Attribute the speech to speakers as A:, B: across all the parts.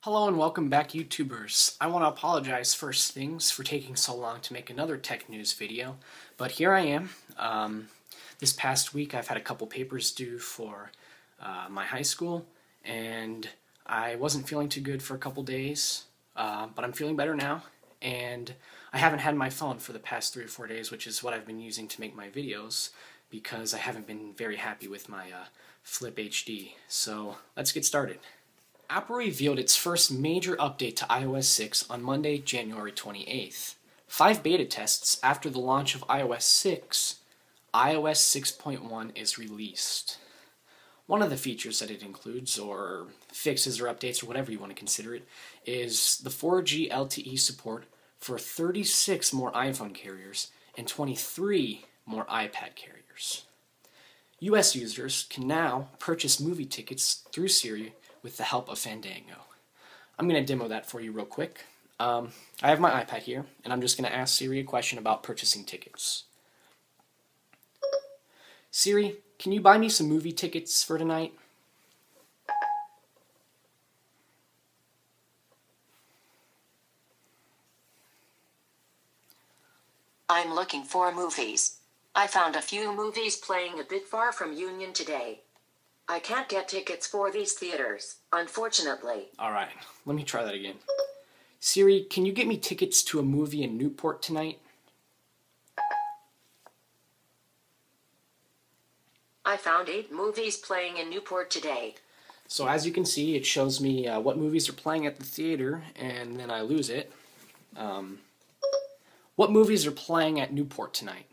A: Hello and welcome back, YouTubers. I want to apologize first things for taking so long to make another tech news video, but here I am. This past week I've had a couple papers due for my high school, and I wasn't feeling too good for a couple days, but I'm feeling better now, and I haven't had my phone for the past 3 or 4 days, which is what I've been using to make my videos, because I haven't been very happy with my Flip HD. So let's get started. Apple revealed its first major update to iOS 6 on Monday, January 28th. 5 beta tests after the launch of iOS 6, iOS 6.1 is released. One of the features that it includes, or fixes or updates, or whatever you want to consider it, is the 4G LTE support for 36 more iPhone carriers and 23 more iPad carriers. US users can now purchase movie tickets through Siri with the help of Fandango. I'm going to demo that for you real quick. I have my iPad here, and I'm just going to ask Siri a question about purchasing tickets. Siri, can you buy me some movie tickets for tonight?
B: I'm looking for movies. I found a few movies playing a bit far from Union today. I can't get tickets for these theaters, unfortunately.
A: Alright, let me try that again. Siri, can you get me tickets to a movie in Newport tonight?
B: I found 8 movies playing in Newport today.
A: So as you can see, it shows me what movies are playing at the theater, and then I lose it. What movies are playing at Newport tonight?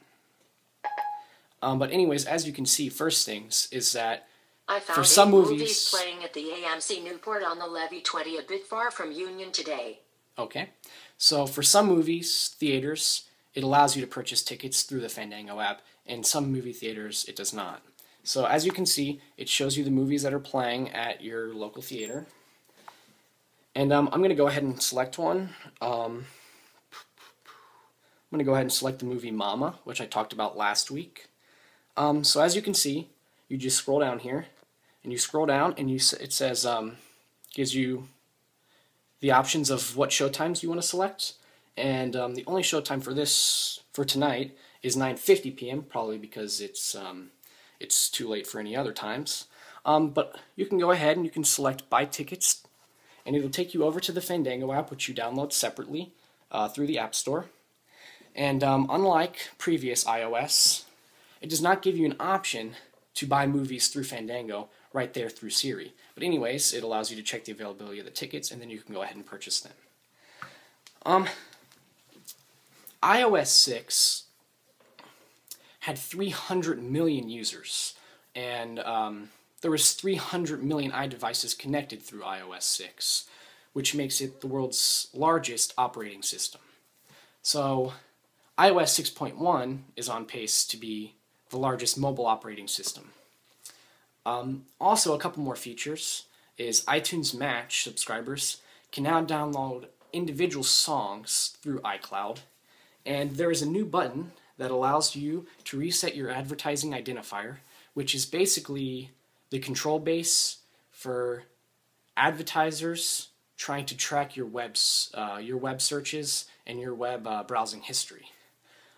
A: But anyways, as you can see, first things is that
B: I found
A: for some
B: 8 movies
A: movies
B: playing at the AMC Newport on the Levee 20 a bit far from Union today.
A: Okay, so for some movies, theaters, it allows you to purchase tickets through the Fandango app, and some movie theaters, it does not. So as you can see, it shows you the movies that are playing at your local theater. And I'm going to go ahead and select one. I'm going to go ahead and select the movie Mama, which I talked about last week. So as you can see, you just scroll down here, and you scroll down, and it says, gives you the options of what showtimes you want to select. And the only showtime for tonight is 9:50 p.m., probably because it's too late for any other times. But you can go ahead and you can select buy tickets, and it'll take you over to the Fandango app, which you download separately through the App Store. And unlike previous iOS, it does not give you an option to buy movies through Fandango right there through Siri. But anyways, it allows you to check the availability of the tickets, and then you can go ahead and purchase them. iOS 6 had 300 million users, and there was 300 million iDevices connected through iOS 6, which makes it the world's largest operating system. So iOS 6.1 is on pace to be the largest mobile operating system. Also, a couple more features is iTunes Match subscribers can now download individual songs through iCloud, and there is a new button that allows you to reset your advertising identifier, which is basically the control base for advertisers trying to track your web searches and your web browsing history.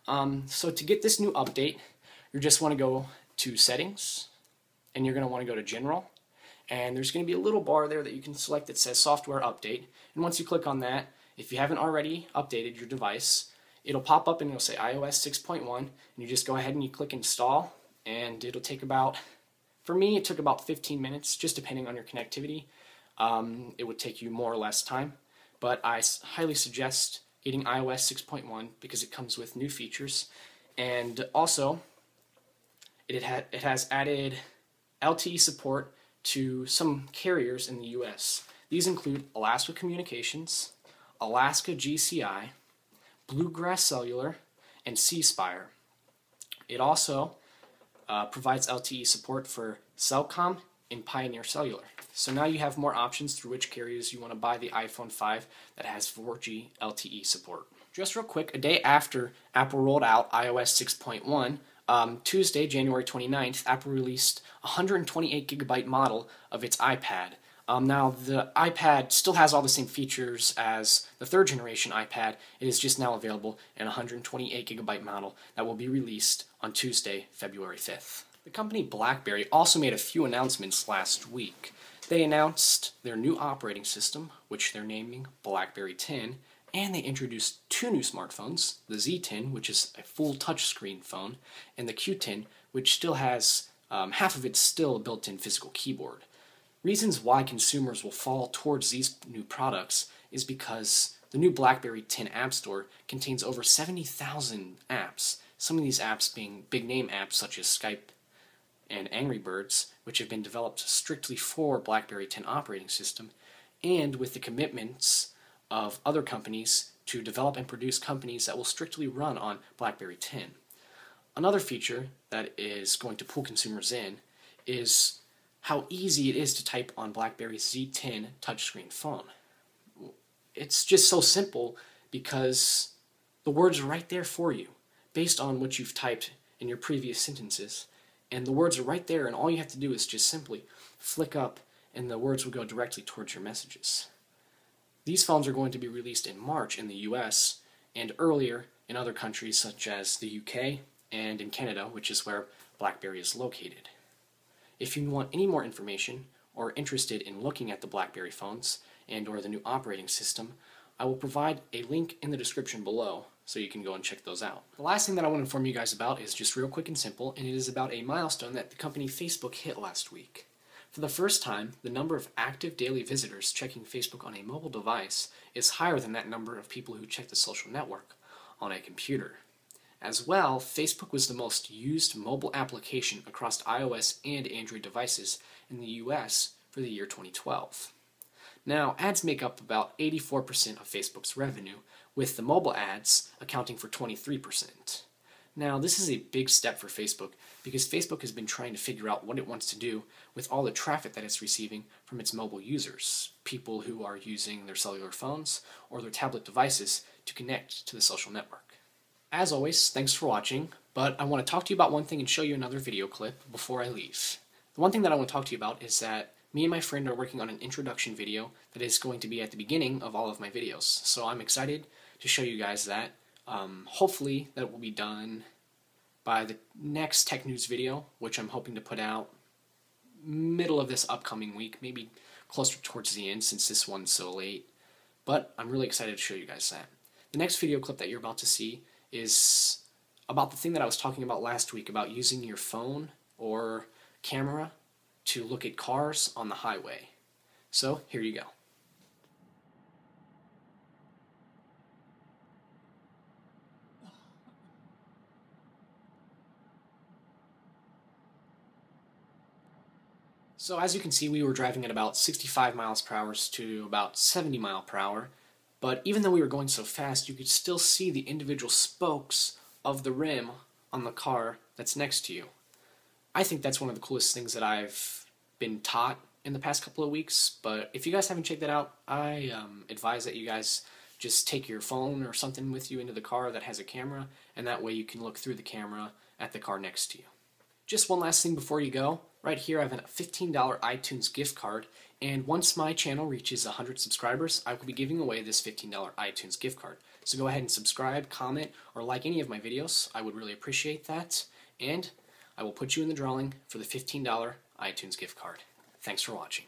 A: So to get this new update, you just want to go to Settings, and you're going to want to go to General, and there's going to be a little bar there that you can select that says Software Update, and once you click on that, if you haven't already updated your device, it'll pop up and it'll say iOS 6.1, and you just go ahead and you click Install, and it'll take about, for me it took about 15 minutes, just depending on your connectivity. It would take you more or less time, but I highly suggest getting iOS 6.1 because it comes with new features, and also it has added LTE support to some carriers in the US. These include Alaska Communications, Alaska GCI, Bluegrass Cellular, and C-Spire. It also provides LTE support for Cellcom and Pioneer Cellular. So now you have more options through which carriers you want to buy the iPhone 5 that has 4G LTE support. Just real quick, a day after Apple rolled out iOS 6.1, Tuesday, January 29th, Apple released a 128GB model of its iPad, Now, the iPad still has all the same features as the third generation iPad. It is just now available in a 128GB model that will be released on Tuesday, February 5th. The company BlackBerry also made a few announcements last week. They announced their new operating system, which they're naming BlackBerry 10, and they introduced two new smartphones, the Z10, which is a full touchscreen phone, and the Q10, which still has half of its still a built-in physical keyboard. Reasons why consumers will fall towards these new products is because the new BlackBerry 10 App Store contains over 70,000 apps, some of these apps being big-name apps such as Skype and Angry Birds, which have been developed strictly for BlackBerry 10 operating system, and with the commitments of other companies to develop and produce companies that will strictly run on BlackBerry 10. Another feature that is going to pull consumers in is how easy it is to type on BlackBerry's Z10 touchscreen phone. It's just so simple because the words are right there for you, based on what you've typed in your previous sentences. And the words are right there, and all you have to do is just simply flick up, and the words will go directly towards your messages. These phones are going to be released in March in the US, and earlier in other countries such as the UK and in Canada, which is where BlackBerry is located. If you want any more information or are interested in looking at the BlackBerry phones and or the new operating system, I will provide a link in the description below so you can go and check those out. The last thing that I want to inform you guys about is just real quick and simple, and it is about a milestone that the company Facebook hit last week. For the first time, the number of active daily visitors checking Facebook on a mobile device is higher than that number of people who check the social network on a computer. As well, Facebook was the most used mobile application across iOS and Android devices in the US for the year 2012. Now, ads make up about 84% of Facebook's revenue, with the mobile ads accounting for 23%. Now, this is a big step for Facebook because Facebook has been trying to figure out what it wants to do with all the traffic that it's receiving from its mobile users, people who are using their cellular phones or their tablet devices to connect to the social network. As always, thanks for watching, but I want to talk to you about one thing and show you another video clip before I leave. The one thing that I want to talk to you about is that me and my friend are working on an introduction video that is going to be at the beginning of all of my videos, so I'm excited to show you guys that. Hopefully that will be done by the next Tech News video, which I'm hoping to put out middle of this upcoming week, maybe closer towards the end since this one's so late, but I'm really excited to show you guys that. The next video clip that you're about to see is about the thing that I was talking about last week about using your phone or camera to look at cars on the highway. So here you go. So as you can see, we were driving at about 65 miles per hour to about 70 miles per hour. But even though we were going so fast, you could still see the individual spokes of the rim on the car that's next to you. I think that's one of the coolest things that I've been taught in the past couple of weeks, but if you guys haven't checked that out, I advise that you guys just take your phone or something with you into the car that has a camera, and that way you can look through the camera at the car next to you. Just one last thing before you go. Right here I have a $15 iTunes gift card, and once my channel reaches 100 subscribers, I will be giving away this $15 iTunes gift card. So go ahead and subscribe, comment, or like any of my videos. I would really appreciate that, and I will put you in the drawing for the $15 iTunes gift card. Thanks for watching.